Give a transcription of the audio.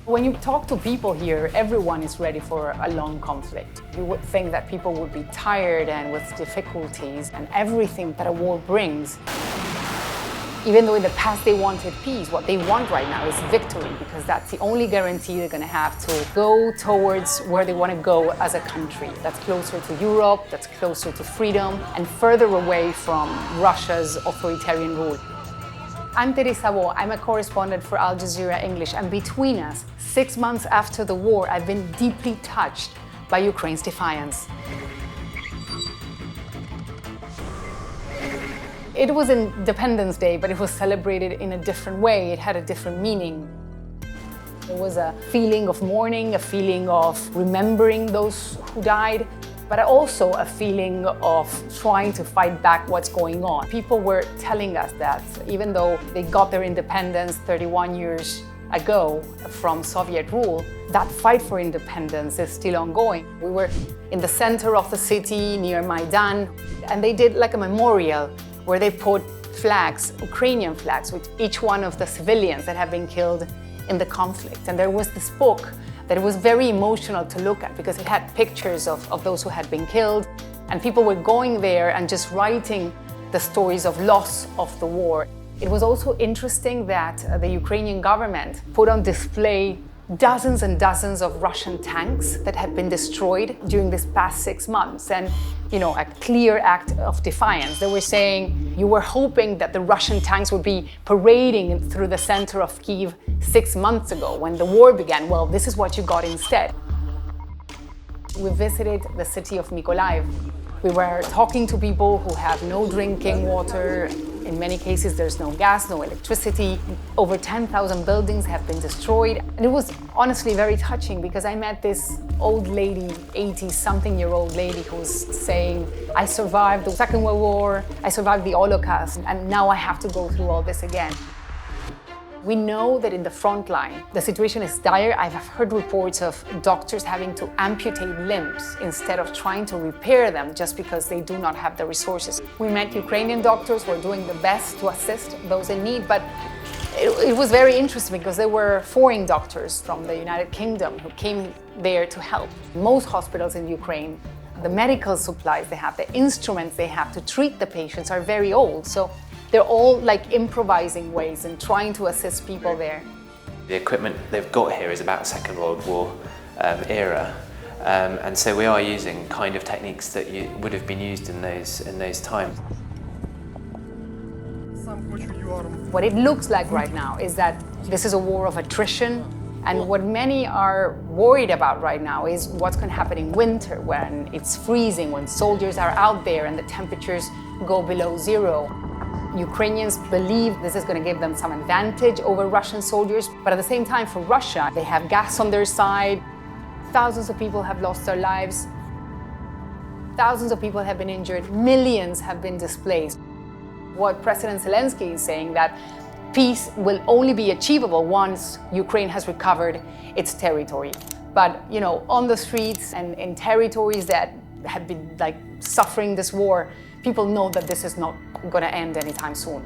When you talk to people here, everyone is ready for a long conflict. You would think that people would be tired and with difficulties and everything that a war brings. Even though in the past they wanted peace, what they want right now is victory, because that's the only guarantee they're going to have to go towards where they want to go as a country. That's closer to Europe, that's closer to freedom, and further away from Russia's authoritarian rule. I'm Teresa Bo. I'm a correspondent for Al Jazeera English, and between us, 6 months after the war, I've been deeply touched by Ukraine's defiance. It was Independence Day, but it was celebrated in a different way. It had a different meaning. There was a feeling of mourning, a feeling of remembering those who died, but also a feeling of trying to fight back what's going on. People were telling us that even though they got their independence 31 years ago from Soviet rule, that fight for independence is still ongoing. We were in the center of the city near Maidan, and they did like a memorial where they put flags, Ukrainian flags, with each one of the civilians that have been killed in the conflict. And there was this book that it was very emotional to look at because it had pictures of those who had been killed. And people were going there and just writing the stories of loss of the war. It was also interesting that the Ukrainian government put on display dozens and dozens of Russian tanks that had been destroyed during this past 6 months. And, you know, a clear act of defiance. They were saying you were hoping that the Russian tanks would be parading through the center of Kyiv 6 months ago when the war began. Well, this is what you got instead. We visited the city of Mykolaiv. We were talking to people who have no drinking water. In many cases, there's no gas, no electricity. Over 10,000 buildings have been destroyed. And it was honestly very touching because I met this old lady, 80-something-year-old lady, who was saying, I survived the Second World War, I survived the Holocaust, and now I have to go through all this again. We know that in the front line, the situation is dire. I've heard reports of doctors having to amputate limbs instead of trying to repair them just because they do not have the resources. We met Ukrainian doctors who are doing the best to assist those in need, but it was very interesting because there were foreign doctors from the United Kingdom who came there to help. Most hospitals in Ukraine, the medical supplies they have, the instruments they have to treat the patients are very old. So they're all like improvising ways and trying to assist people there. The equipment they've got here is about Second World War era, and so we are using kind of techniques that would have been used in those times. What it looks like right now is that this is a war of attrition, and what many are worried about right now is what's going to happen in winter when it's freezing, when soldiers are out there and the temperatures go below zero. Ukrainians believe this is going to give them some advantage over Russian soldiers, but at the same time, for Russia, they have gas on their side. Thousands of people have lost their lives. Thousands of people have been injured. Millions have been displaced. What President Zelensky is saying that peace will only be achievable once Ukraine has recovered its territory. But, you know, on the streets and in territories that have been like suffering this war, people know that this is not going to end anytime soon.